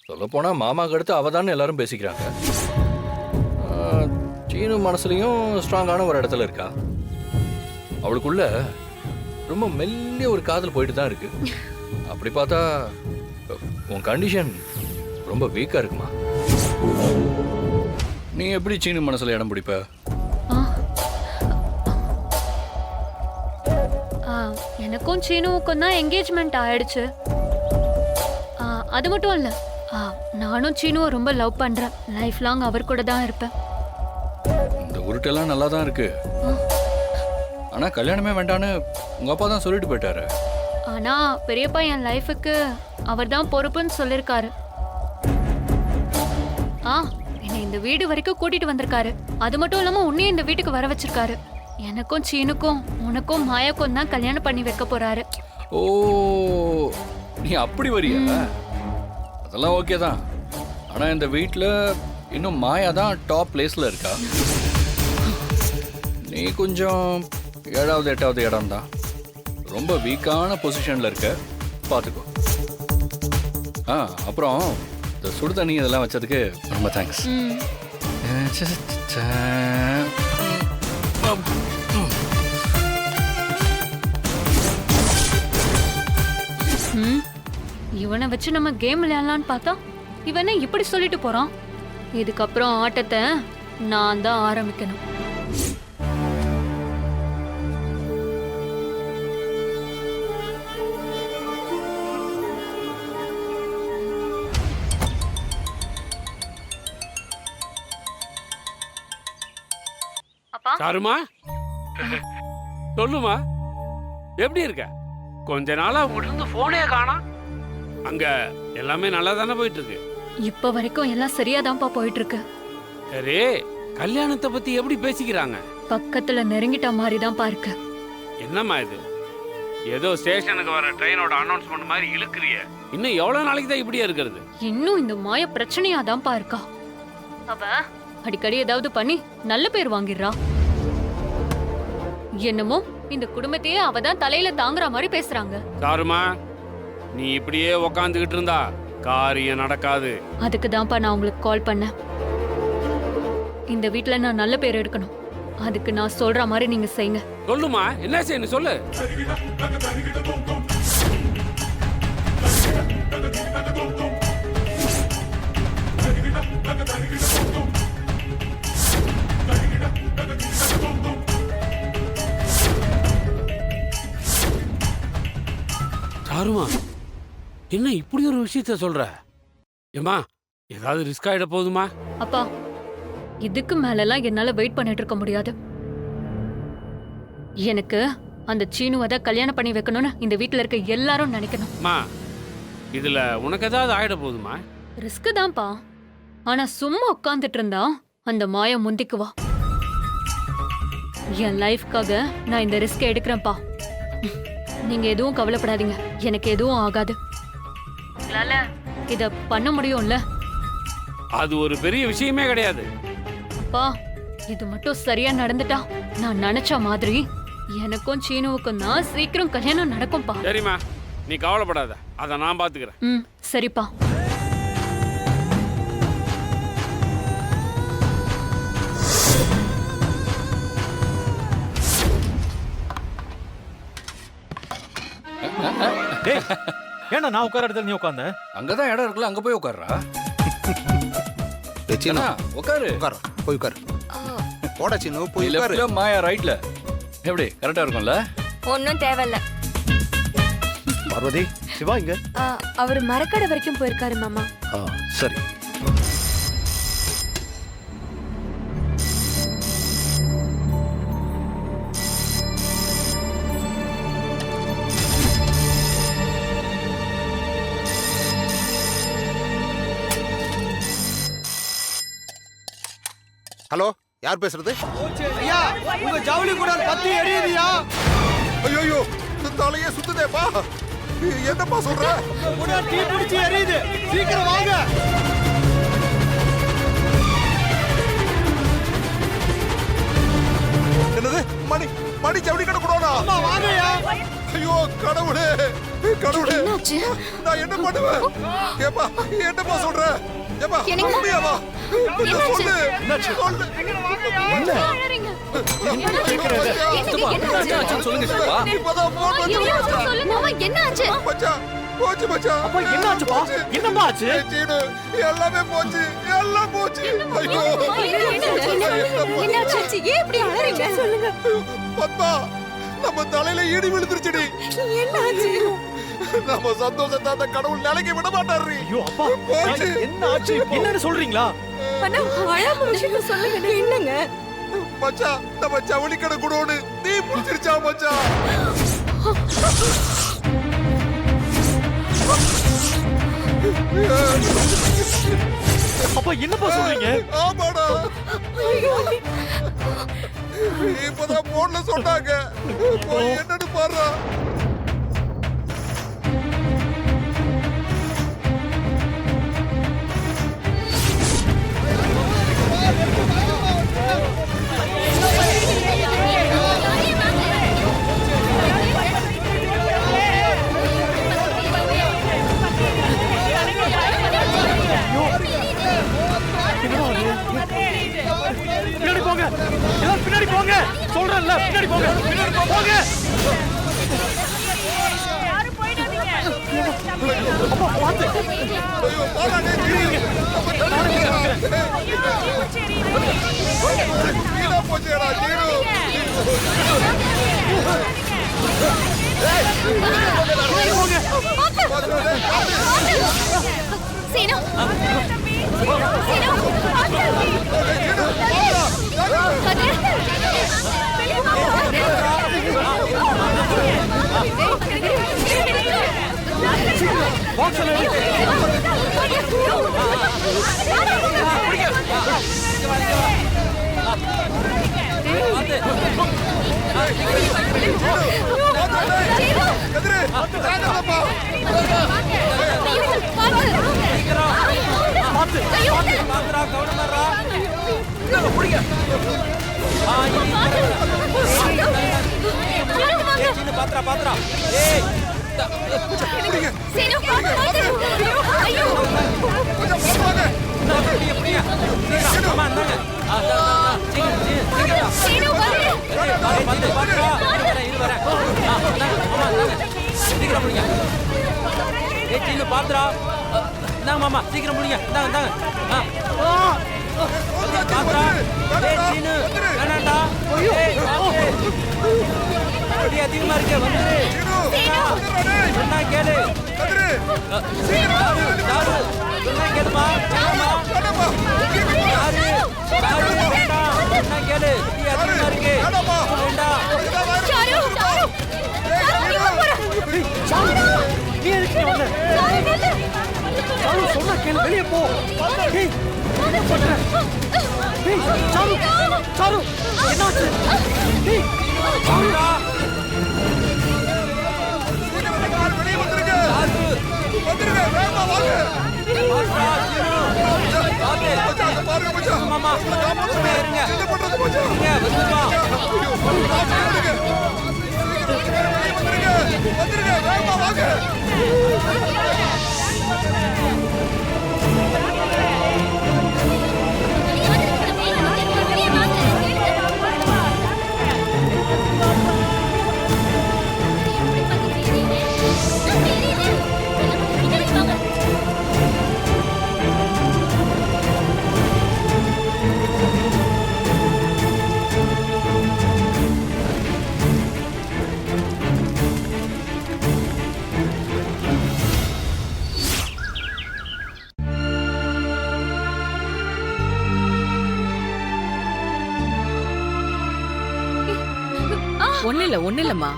சொல்லப்போனா மாமாக்கு அடுத்து அவ தான் எல்லாரும் பேசிக்கிறாங்க. சீனு மனசுலயும் ஸ்ட்ராங்கான ஒரு இடத்துல இருக்கா. அவளுக்குள்ள ரொம்ப மெல்லிய ஒரு காதல் போயிட்டு தான் இருக்கு. அப்படி பார்த்தா உன் கண்டிஷன் ரொம்ப வீக்கா இருக்குமா? நீ எப்படி சீனு மனசுல இடம் பிடிப்ப? எனக்கும் சீனுவுக்கும் தான் என்கேஜ்மெண்ட் ஆயிடுச்சு. அது மட்டும் இல்ல, நானும் சீனுவை ரொம்ப லவ் பண்றேன். லைஃப் லாங் அவர் கூட தான் இருப்பேன். இந்த உருட்டெல்லாம் நல்லா தான் இருக்கு. ஆனா கல்யாணமே வேண்டான்னு உங்க அப்பா தான் சொல்லிட்டு போயிட்டாரு. ஆனா பெரியப்பா என் லைஃபுக்கு அவர் தான் பொறுப்புன்னு சொல்லிருக்காரு. என்னை இந்த வீடு வரைக்கும் கூட்டிட்டு வந்திருக்காரு. அது மட்டும் இல்லாம உன்னையும் இந்த வீட்டுக்கு வர வச்சிருக்காரு. எனக்கும் சீனுக்கும் உனக்கும் மாயாக்கும் தான் கல்யாணம் பண்ணி வைக்க போறாரு. ஓ, நீ அப்படி வரியா? அதெல்லாம் ஓகே தான். ஆனா இந்த வீட்டில் இன்னும் மாயா தான் டாப் பிளேஸ்ல இருக்கா. நீ கொஞ்சம் 7வது 8வது இடம் தான். ரொம்ப வீக்கான பொசிஷன்ல இருக்க, பார்த்துக்கோ. அப்புறம் இந்த சுடு தண்ணி இதெல்லாம் வச்சதுக்கு ரொம்ப தேங்க்ஸ். இவனை வச்சு நம்ம கேம் விளையாடலான்னு பார்த்தா இவனை இப்படி சொல்லிட்டு போறான். இதுக்கப்புறம் ஆட்டத்தை நான் தான் ஆரம்பிக்கணும். சாருமா, சொல்லுமா, எப்படி இருக்க? கொஞ்ச நாளா உடனே போனே காணோம். அங்க எல்லாமே நல்லா தானே போயிட்டு இருக்கு? இப்ப வரைக்கும் எல்லாம் சரியாதான்ப்பா போயிட்டு இருக்கு. சரி, கல்யாணத்தை பத்தி எப்படி பேசிக்கிறாங்க? பக்கத்துல நெருங்கிட்ட மாதிரி தான் பாருக்கு. என்னம்மா இது? ஏதோ ஸ்டேஷனுக்கு வர ட்ரெயினோட அனௌன்ஸ்மெண்ட் மாதிரி இழுக்குறிய. இன்னும் எவ்வளவு நாளைக்கு தான் இப்படியே இருக்கிறது? இன்னும் இந்த மாய பிரச்சனையா தான் பாருக்கா. அவ அடிக்கடி ஏதாவது பண்ணி நல்ல பேர் வாங்கிடுறா. என்னமோ இந்த குடும்பத்தையே அவதான் தலையில தாங்குற மாதிரி பேசுறாங்க. சாருமா, நீ இப்படியே உக்காந்துகிட்டு இருந்தா காரியம் நடக்காது. அதுக்கு தான்ப்பா நான் உங்களுக்கு கால் பண்ணேன். இந்த வீட்ல நான் நல்ல பேர் எடுக்கணும். அதுக்கு நான் சொல்ற மாதிரி நீங்க செய்யுங்க. சொல்லுமா, என்ன செய்யணும் சொல்லு. சாருமா, என்ன இப்படி ஒரு விஷயத்த சொல்ற? ஏமா, ஏதாவது ரிஸ்க் ஆயிட போகுதுமா? அப்பா, இதுக்கு மேலலாம் என்னால வெயிட் பண்ணிட்டு இருக்க முடியாது. எனக்கு அந்த சீனுவை தான் கல்யாணம் பண்ணி வைக்கணும்னு இந்த வீட்ல இருக்க எல்லாரும் நினைக்கணும். மா, இதுல உனக்கு ஏதாவது ஆயிட போகுதுமா? ரிஸ்க் தான்ப்பா. ஆனா சும்மா உட்கார்ந்துட்டு இருந்தா அந்த மாய முந்திக்குவா. என் லைஃப்காக நான் இந்த ரிஸ்க் எடுக்கிறேன்ப்பா. நீங்க எதுவும் கவலைப்படாதீங்க, எனக்கு எதுவும் ஆகாது. உங்களால இத பண்ண முடியும்ல? அது ஒரு பெரிய விஷயமே கிடையாது. அப்பா, இது மட்டும் சரியா நடந்துட்டா நான் நினைச்ச மாதிரி எனக்கும் சீனுவுக்கும் தான் சீக்கிரம் கல்யாணம் நடக்கும்பா. சரிம்மா, நீ கவலைப்படாத, அத நான் பாத்துக்கிறேன். சரிப்பா. ஏன்னா நான் உட்கார இடத்துல நீ உட்கார்ந்த? அங்கதான் இடம் இருக்குல்ல, அங்க போய் உட்கார்றா. உட்காரு. உட்காரு, போய் உட்காரு. போடா சின்ன, போய் உட்காரு. லெஃப்ட்ல மாயா, ரைட்ல. எப்படி கரெக்டா இருக்கும்ல? ஒன்னும் தேவையில்ல. பார்வதி, சிவா இங்க? அவர் மரக்கடை வரைக்கும் போயிருக்காரு மாமா. சரி. ஹலோ, யார் பேசுறது? ஐயா, உங்க ஜவுளி கூட பத்தி எரியுதுயா. ஐயோ, தலையே சுத்துதேப்பா. என்னப்பா சொல்ற? கூட தீ பிடிச்சி எரியுது, சீக்கிரம் வாங்க. என்னது? மணி ஜவுளி கடை கூடனா? அம்மா வாங்கயா. ஐயோ கடவுளே கடவுளே என்னாச்சு? நான் என்ன பண்ணுவேன் ஏப்பா என்னப்பா சொல்ற ஏப்பா எனக்கு- உண்மையாவா கொஞ்சம் என்னாச்சு? சொல்லு சொல்லு அழறீங்க. சித்தப்பா, என்ன ஆச்சுன்னு சொல்லுங்க சித்தப்பா. இப்பதான் போன் வந்து மாமா என்ன ஆச்சு? மச்சான் போச்சு மச்சான் அப்பா என்ன ஆச்சுப்பா போச்சு. என்னம்மா ஆச்சு ஏய், சீனு எல்லாமே போச்சு எல்லாம் போச்சு ஐயோ என்னாச்சு? ஏன் இப்படி அழறீங்க? சொல்லுங்க. பத்மா நம்ம தலையில இடி விழுந்துருச்சுடி என்னாச்சு? நம்ம சந்தோஷத்தை அந்த கடவுள் நிலைக்கு விட மாட்டாரு ஐயோ அப்பா போச்சு. என்ன ஆச்சு என்னன்னு சொல்றீங்களா அண்ணா அழாம விஷயத்த சொல்லுங்க. என்னங்க? மச்சான் நம்ம ஜவுளி கடை குடோனு நீ புடிச்சிருச்சா மச்சான் அப்பா என்னப்பா சொல்றீங்க ஆமாடா இப்பதான் போன்ல சொன்னாங்க போய் என்னன்னு பாரு பின்னாடி போங்க எல்லாரும் பின்னாடி போங்க சொல்றேன்ல பின்னாடி போங்க பின்னாடி போங்க அப்பா பாத்து ஐயோ பாடா டேய் வீணா போச்சேடா ஜீனு சீனு. எதிரே தாங்கப்பா கொஞ்சம் பாப்பாங்க பாத்ரா இந்தாங்க மாமா சீக்கிரம் முடிங்க இந்தாங்க இந்தாங்க பாத்ரா சீனு வேணாண்டா அடி அதிகமா இருக்கே வந்துரு சொன்னா கேளு யாரு சொன்னா கேளுமா யாரு யாரு வேண்டாம் சொன்னா கேளு அடி அதிகமா இருக்கு வேண்டாம் நீ எதுக்கு இங்க வந்த சாரு சொன்னா கேளு வெளிய போ டேய் என்ன பண்ற டேய் சாரு சாரு என்னாச்சு டேய் பாத்ரா வெளியே வந்துருங்க வந்துருங்க வேகமா வாங்க பாத்ரா சீனு பாத்து மச்சான் பாருங்க மச்சான் மாமா உங்களை காப்பாத்துங்க இருங்க என்ன பண்றது மச்சான் இங்க வந்துருவா வந்துருங்க வேகமா வாங்க ஒண்ணு இல்லம்மா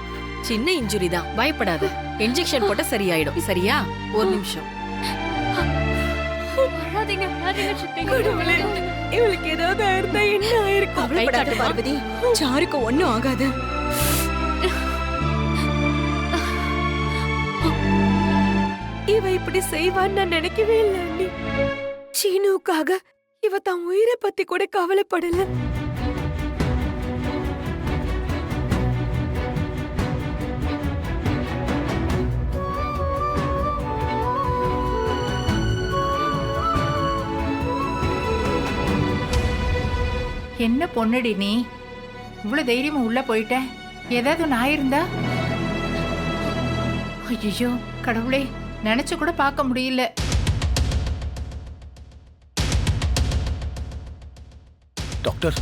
சின்ன இன்ஜுரி தான் பயப்படாத இன்ஜெக்ஷன் போட்டா சரியாயிடும் சரியா ஒரு நிமிஷம் அழாதீங்க, அழாதீங்க சித்தி. இவளுக்கு ஏதாவது ஆயிருந்தா என்ன ஆயிருக்கும்? கை காட்டு பார்வதி, சாருக்கு ஒண்ணும் ஆகாது. இவ இப்படி செய்வான்னு நான் நினைக்கவே இல்லை அண்ணி. சீனுக்காக இவ தான் உயிரை பத்தி கூட கவலைப்படல. என்ன பொண்ணுடி நீ இவ்வளவு தைரியமா உள்ள போயிட்ட? ஏதாவது ஒன்று ஆயிருந்தா? ஐயோ கடவுளே, நினைச்சு கூட பார்க்க முடியல. டாக்டர்,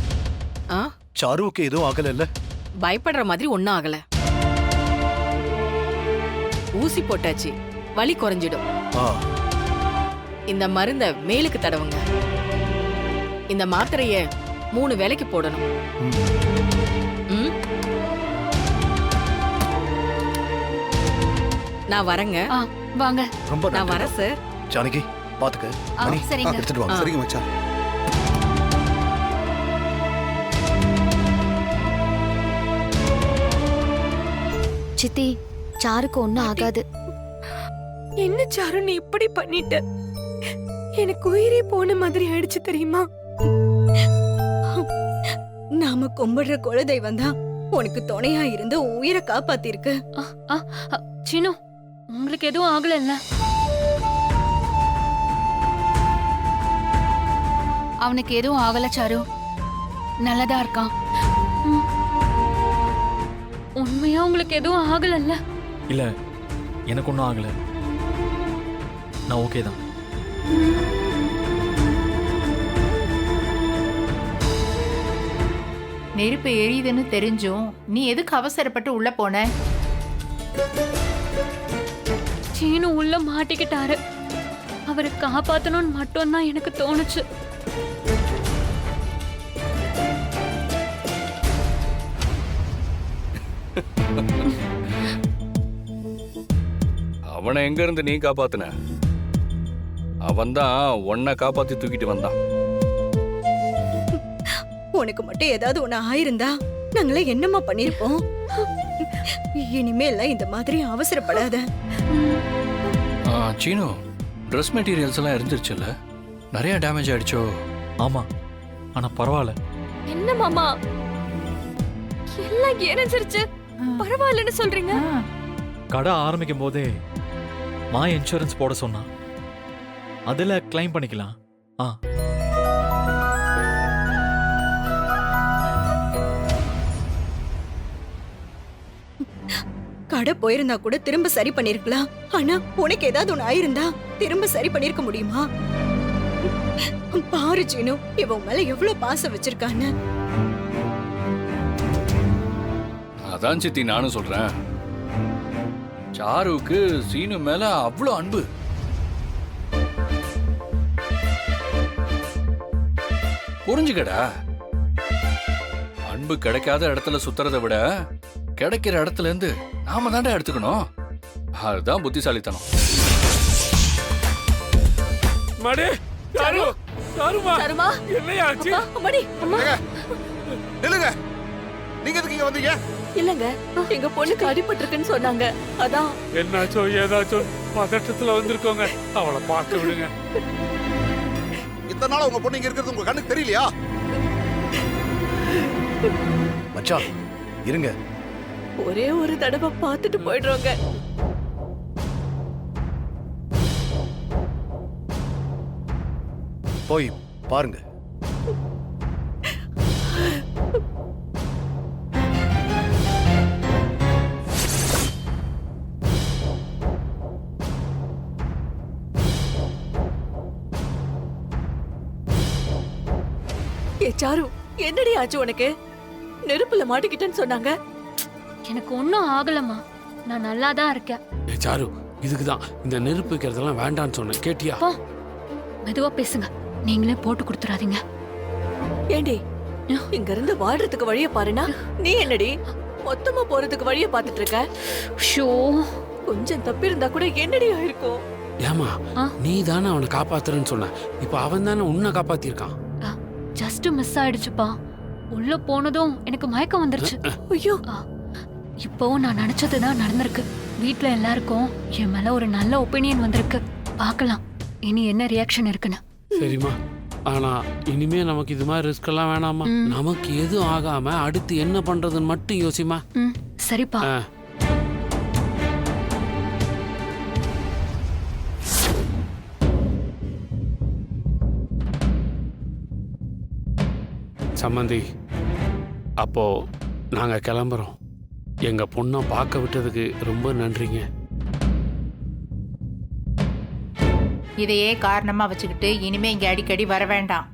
ஆ சாருவுக்கு எதுவும் ஆகல இல்ல? பயப்படுற மாதிரி ஒன்னும் ஆகல. ஊசி போட்டாச்சு, வலி குறைஞ்சிடும். இந்த மருந்த மேலுக்கு தடவுங்க. இந்த மாத்திரைய 3 வேளைக்கு போடணும். ம்? நான் வரேங்க. வாங்க. ரொம்ப நான் வரேன் சார். ஜானகி பாத்துக்க. மணி, சரிங்க. எடுத்துட்டு வாங்க. சரிங்க மச்சான். சித்தி, சாருக்கு ஒண்ணும் ஆகாது. என்ன சாரு நீ இப்படி பண்ணிட்ட? எனக்கு உயிரே போன மாதிரி ஆயிடுச்சு தெரியுமா? நாம கும்பிடுற குலதெய்வம் தான் உனக்கு துணையா இருந்து உன் உயிரை காப்பாத்திருக்கு. சீனு, உங்களுக்கு எதுவும் ஆகல? அவனுக்கு எதுவும் ஆகல சாரு, நல்லதா இருக்கான். உண்மையா உங்களுக்கு எதுவும் ஆகல? இல்ல, எனக்கு ஒன்றும் ஆகல. நான் ஓகே தான். நெருப்பு எரியுதுன்னு தெரிஞ்சும் நீ எதுக்கு அவசரப்பட்டு உள்ள போன? சீனு உள்ள மாட்டிக்கிட்டாரு. அவரை காப்பாத்தணும்னு மட்டும்தான் எனக்கு தோணுச்சு. அவனை எங்க இருந்து நீ காப்பாத்துன? அவன்தான் உன்னை காப்பாத்தி தூக்கிட்டு வந்தான். உனக்கு மட்டும் ஏதாவது ஒண்ணு ஆயிருந்தா நாங்களே என்னமா பண்ணிருப்போம்? இனிமேல் இந்த மாதிரி அவசரப்படாத. சீனு, ட்ரெஸ் மெட்டீரியல்ஸ் எல்லாம் எரிஞ்சிருச்சுல்ல? நிறைய டேமேஜ் ஆயிடுச்சோ? ஆமா, ஆனா பரவாயில்ல. என்ன மாமா, எல்லாம் எரிஞ்சிருச்சு, பரவாயில்லன்னு சொல்றீங்க? கடை ஆரம்பிக்கும் போதே இன்சூரன்ஸ் போட சொன்னா, அதுல கிளைம் பண்ணிக்கலாம். கடை போயிருந்தா கூட திரும்ப சரி பண்ணிருக்கலாம். ஆனா உனக்கு ஏதாவது ஒண்ணு ஆயிருந்தா திரும்ப சரி பண்ணிருக்க முடியுமா? பாரு சீனு, இவன் மேல எவ்வளவு பாசம் வச்சிருக்கான்னு. அதான் சித்தி நானும் சொல்றேன். சாருவுக்கு சீனு மேல அவ்வளவு அன்பு. புரிஞ்சுக்கடா. அன்பு கிடைக்காத இடத்துல சுத்துறதை விட கிடைக்கிற இடத்துல இருந்து நாம தாண்டா எடுத்துக்கணும். அதுதான் புத்திசாலித்தனம். மடி, சாரு, சாருமா, சாருமா, என்னையாச்சு? மணி, நில்லுங்க. நீங்க எதுக்கு இங்க வந்தீங்க? இல்லங்க, எங்க பொண்ணுக்கு அடிபட்டிருக்குன்னு சொன்னாங்க. அதான். என்னாச்சோ ஏதாச்சோ பதட்டத்துல வந்திருக்கோங்க. அவளை பார்க்க விடுங்க. இத்தனை நாள் உங்க பொண்ணு இங்க இருக்கிறது உங்க கண்ணுக்கு தெரியலையா? மச்சான் இருங்க. ஒரே ஒரு தடவை பார்த்துட்டு போயிடுறோங்க. போய் பாருங்க. ஏ சாரு, என்னடி ஆச்சு உனக்கு? நெருப்புல மாட்டிக்கிட்டேன்னு சொன்னாங்க. எனக்கு ஒன்னும் ஆகலம்மா, நான் நல்லா தான் இருக்கேன். ஏய் சாரு, இதுக்குதான் இந்த நெருப்பு வைக்கிறதெல்லாம் வேண்டான்னு சொன்னேன், கேட்டியா? மெதுவா பேசுங்க, நீங்களே போட்டு கொடுத்துறாதீங்க. ஏண்டி, இங்க இருந்து வாழ்றதுக்கு வழிய பாருனா, நீ என்னடி மொத்தமா போறதுக்கு வழிய பாத்துட்டு இருக்க? ஷோ, கொஞ்சம் தப்பி இருந்தா கூட என்னடி ஆயிருக்கும்? ஏமா, நீ தானே அவனை காப்பாத்துறன்னு சொன்ன. இப்ப அவன் தானே உன்னை காப்பாத்திருக்கான். Just miss ஆயிடுச்சுப்பா. உள்ள போனதும் எனக்கு மயக்கம் வந்துருச்சு. ஐயோ, இப்போவும் நான் நினைச்சதுதான் நடந்திருக்கு. வீட்ல எல்லாருக்கும் என் மேல ஒரு நல்ல ஒப்பீனியன் வந்திருக்கு. பார்க்கலாம் இனி என்ன ரியாக்ஷன் இருக்குன்னு. சரிம்மா, ஆனா இனிமே நமக்கு இது மாதிரி ரிஸ்க் எல்லாம் வேணாமா? நமக்கு எதுவும் ஆகாம அடுத்து என்ன பண்றதுன்னு மட்டும் யோசிமா. சரிப்பா. சம்மந்தி, அப்போ நாங்க கிளம்புறோம். எங்க பொண்ணை பார்க்க விட்டதுக்கு ரொம்ப நன்றிங்க. இதையே காரணமா வச்சுக்கிட்டு இனிமே இங்க அடிக்கடி வர வேண்டாம்.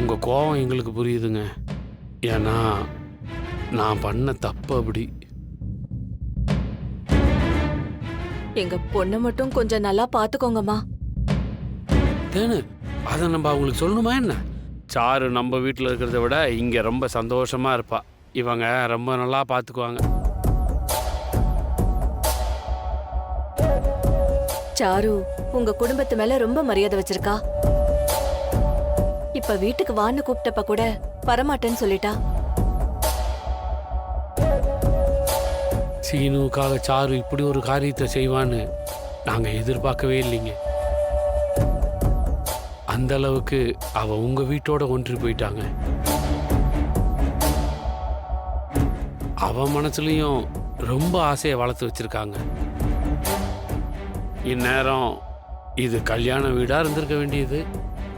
உங்க கோவம் எங்களுக்கு புரியுதுங்க. ஏன்னா நான் பண்ண தப்பு அப்படி. எங்க பொண்ணை மட்டும் கொஞ்சம் நல்லா பாத்துக்கோங்கம்மா. தேனு, அதை நம்ம அவங்களுக்கு சொல்லணுமா என்ன? சாரு நம்ம வீட்டில் இருக்கிறத விட இங்கே ரொம்ப சந்தோஷமா இருப்பா. இவங்க ரொம்ப நல்லா பார்த்துக்குவாங்க. சாரு உங்க குடும்பத்து மேல ரொம்ப மரியாதை வச்சிருக்கா. இப்ப வீட்டுக்கு வான்னு கூப்பிட்டப்ப கூட வரமாட்டேன்னு சொல்லிட்டா. சீனுக்காக சாரு இப்படி ஒரு காரியத்தை செய்வான்னு நாங்க எதிர்பார்க்கவே இல்லைங்க. அந்த அளவுக்கு அவ உங்க வீட்டோட ஒன்றி போயிட்டாங்க. அவ மனசுலயும் ரொம்ப ஆசையை வளர்த்து வச்சிருக்காங்க. இந்நேரம் இது கல்யாண வீடா இருந்திருக்க வேண்டியது.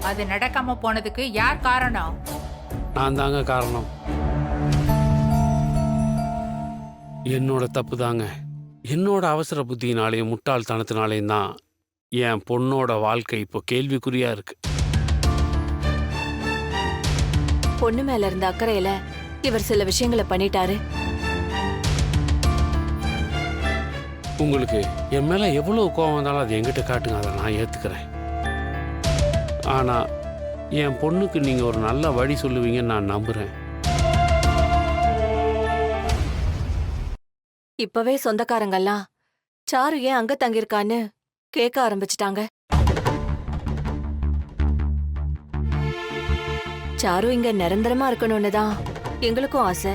அது நடக்காம போனதுக்கு யார் காரணம்? நான் தாங்க காரணம். என்னோட தப்பு தாங்க. என்னோட அவசர புத்தியினாலையும் முட்டாள்தனத்தினாலையும் தான் என் பொண்ணோட வாழ்க்கை இப்போ கேள்விக்குறியா இருக்கு. பொண்ணு மேல இருந்த அக்கறையில இவர் சில விஷயங்களை பண்ணிட்டாரு. உங்களுக்கு என் மேல எவ்வளவு கோவம் வந்தாலும் அது என்கிட்ட காட்டுங்க, அதை நான் ஏத்துக்கிறேன். ஆனா என் பொண்ணுக்கு நீங்க ஒரு நல்ல வழி சொல்லுவீங்கன்னு நான் நம்புறேன். இப்பவே சொந்தக்காரங்கெல்லாம் சாரு ஏன் அங்க தங்கியிருக்கான்னு கேட்க ஆரம்பிச்சிட்டாங்க. சாரு இங்க நிரந்தரமா இருக்கணும்னு தான் எங்களுக்கும் ஆசை.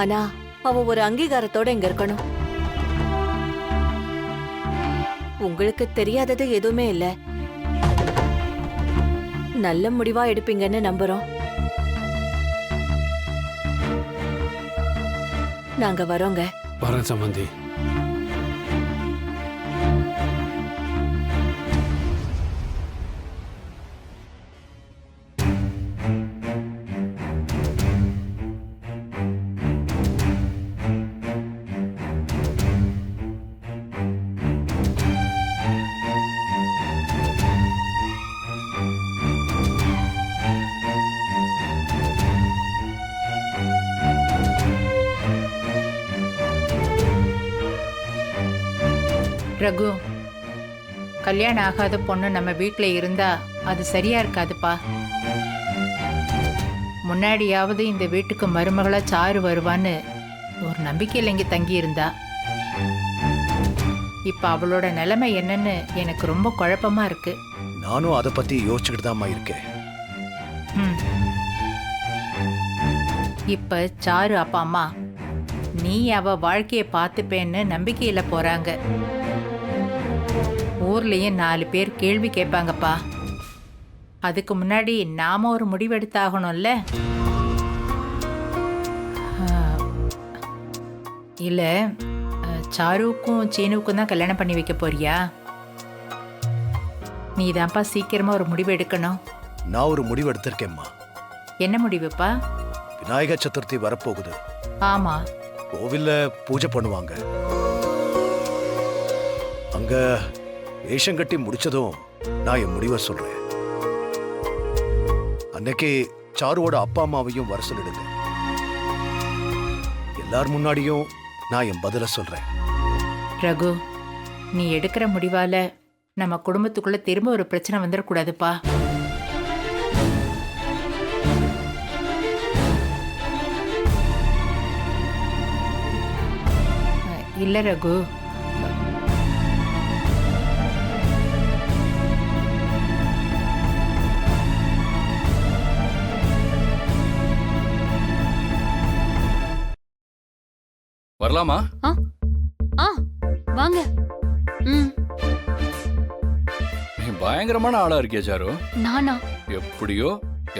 ஆனா அவ ஒரு அங்கீகாரத்தோட இங்க இருக்கணும். உங்களுக்கு தெரியாதது எதுவுமே இல்ல. நல்ல முடிவா எடுப்பீங்கன்னு நம்புறோம். நாங்க வரோங்க. வரேன் சம்பந்தி. ரகு, கல்யாணம் ஆகாத பொண்ணு நம்ம வீட்ல இருந்தா அது சரியா இருக்காதுப்பா. முன்னாடியாவது இந்த வீட்டுக்கு மருமகளா சாரு வருவான்னு ஒரு நம்பிக்கையில் இங்க தங்கி இருந்தா. இப்ப அவளோட நிலைமை என்னன்னு எனக்கு ரொம்ப குழப்பமா இருக்கு. நானும் அதை பத்தி யோசிச்சுக்கிட்டு தான் இருக்கேன். இப்ப சாரு அப்பா அம்மா நீ அவ வாழ்க்கைய பார்த்துப்பேன்னு நம்பிக்கையில போறாங்க. ஊர்லயும் 4 பேர் கேள்வி கேட்பாங்கப்பா. அதுக்கு முன்னாடி நாம ஒரு முடிவெடுத்தாகணும்ல. இல்ல சாருக்கும் சீனுக்கும் தான் கல்யாணம் பண்ணி வைக்க போறியா? நீ தான்ப்பா சீக்கிரமா ஒரு முடிவு எடுக்கணும். நான் ஒரு முடிவு எடுத்திருக்கேம்மா. என்ன முடிவுப்பா? விநாயகர் சதுர்த்தி வரப்போகுது. ஆமா, கோவில்ல பூஜை பண்ணுவாங்க. அங்க வேஷம் கட்டி முடிச்சதும் நான் என் முடிவை சொல்றேன். அன்னைக்கு சாருவோட அப்பா அம்மாவையும் வர சொல்லிடுங்க. எல்லார் முன்னாடியும் நான் என் பதில சொல்றேன். ரகு, நீ எடுக்கிற முடிவால நம்ம குடும்பத்துக்குள்ள திரும்ப ஒரு பிரச்சனை வந்துடக்கூடாதுப்பா. இல்ல ரகு, வரலாமா? வாங்க. ம். நீ பயங்கரமான ஆளா இருக்கியா சாரு. நானா? எப்படியோ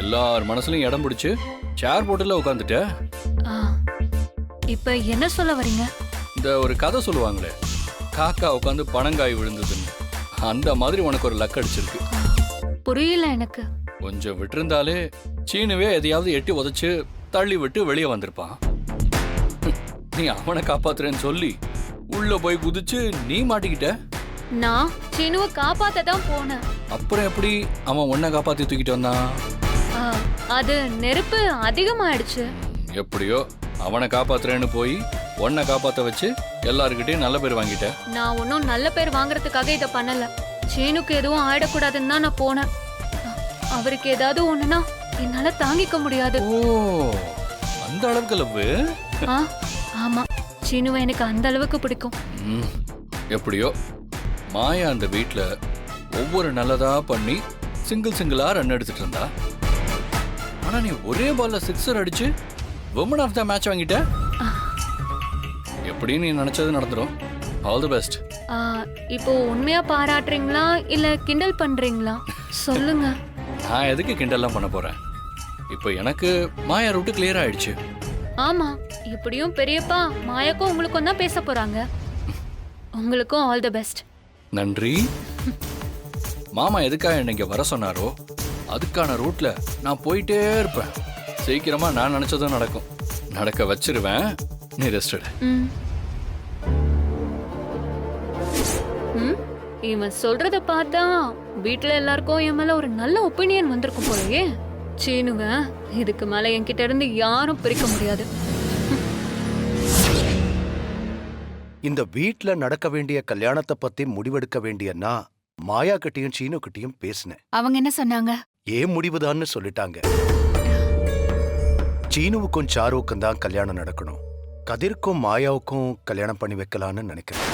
எல்லார் மனசுலயும் இடம் பிடிச்சு சேர் போட்டுல உட்காந்துட்ட. ஆ, இப்ப என்ன சொல்ல வரீங்க? இந்த ஒரு கதை சொல்லுவாங்களே, காக்கா உட்காந்து பனங்காய் விழுந்ததுன்னு, அந்த மாதிரி உனக்கு ஒரு லக் அடிச்சிருக்கு. புரியல எனக்கு. கொஞ்சம் விட்டிருந்தாலே சீனுவே எதையாவது எட்டி உதைச்சு தள்ளி விட்டு வெளியே வந்திருப்பான். நீ அவனை காப்பாத்துறேன்னு சொல்லி உள்ள போய் குதிச்சு நீ மாட்டிக்கிட்ட. நான் சீனுவை காப்பாத்த தான் போனேன். அப்புறம் எப்படி அவன் உன்னை காப்பாத்தி தூக்கிட்டு வந்தான்? ஆ, அது நெருப்பு அதிகமாயிடுச்சு. எப்படியோ அவனை காப்பாத்துறேன்னு போய் உன்னை காப்பாத்த வச்சு எல்லாருக்கிட்டையும் நல்ல பேர் வாங்கிட்ட. நான் ஒன்றும் நல்ல பேர் வாங்குறதுக்காக இதை பண்ணல. சீனுக்கு எதுவும் ஆயிடக்கூடாதுன்னு தான் நான் போனேன். அவருக்கு ஏதாவது ஒண்ணுனா என்னால தாங்கிக்க முடியாது. ஓ, அந்த அளவுக்கு லவ்? ஆ, ஆமா, சீனுவை எனக்கு அந்த அளவுக்கு பிடிக்கும். எப்படியோ மாயா அந்த வீட்ல ஒவ்வொரு நல்லதா பண்ணி சிங்கிளா ரன் எடுத்துட்டு இருந்தா. ஆனா நீ ஒரே பால்ல 6 அடிச்சு விமன் ஆஃப் த மேட்ச் வாங்கிட்ட. எப்படி நீ நினைச்சது நடந்துரும். All the best. இப்போ உண்மையா பாராட்டுறீங்களா இல்ல கிண்டல் பண்றீங்களா சொல்லுங்க. நான் எதுக்கு கிண்டல்லாம் பண்ண போறேன்? இப்போ எனக்கு மாயா ரூட் கிளியர் ஆயிடுச்சு. ஆமா, இப்படியும் பெரியப்பா மாயாக்கும் உங்களுக்கும் தான் பேச போறாங்க. உங்களுக்கும் ஆல் தி பெஸ்ட். நன்றி. மாமா எதுக்காக என்னை இங்க வர சொன்னாரோ அதுக்கான ரூட்ல நான் போயிட்டே இருப்பேன். சீக்கிரமா நான் நினைச்சதும் நடக்கும். நடக்க வச்சிருவேன். நீ ரெஸ்ட் எடு. இவன் சொல்றத பார்த்தா வீட்டுல எல்லாருக்கும் என் மேல ஒரு நல்ல ஒப்பீனியன் வந்திருக்கும் போலயே. சீனுவன் இதுக்கு மேல என்கிட்ட இருந்து யாரும் பிரிக்க முடியாது. இந்த வீட்ல நடக்க வேண்டிய கல்யாணத்தை பத்தி முடிவெடுக்க வேண்டிய நான் மாயா கிட்டயும் சீனு கிட்டயும் பேசினேன். அவங்க என்ன சொன்னாங்க? ஏன் முடிவுதான்னு சொல்லிட்டாங்க. சீனுவுக்கும் சாருவுக்கும் தான் கல்யாணம் நடக்கணும். கதிர்க்கும் மாயாவுக்கும் கல்யாணம் பண்ணி வைக்கலான்னு நினைக்கிறேன்.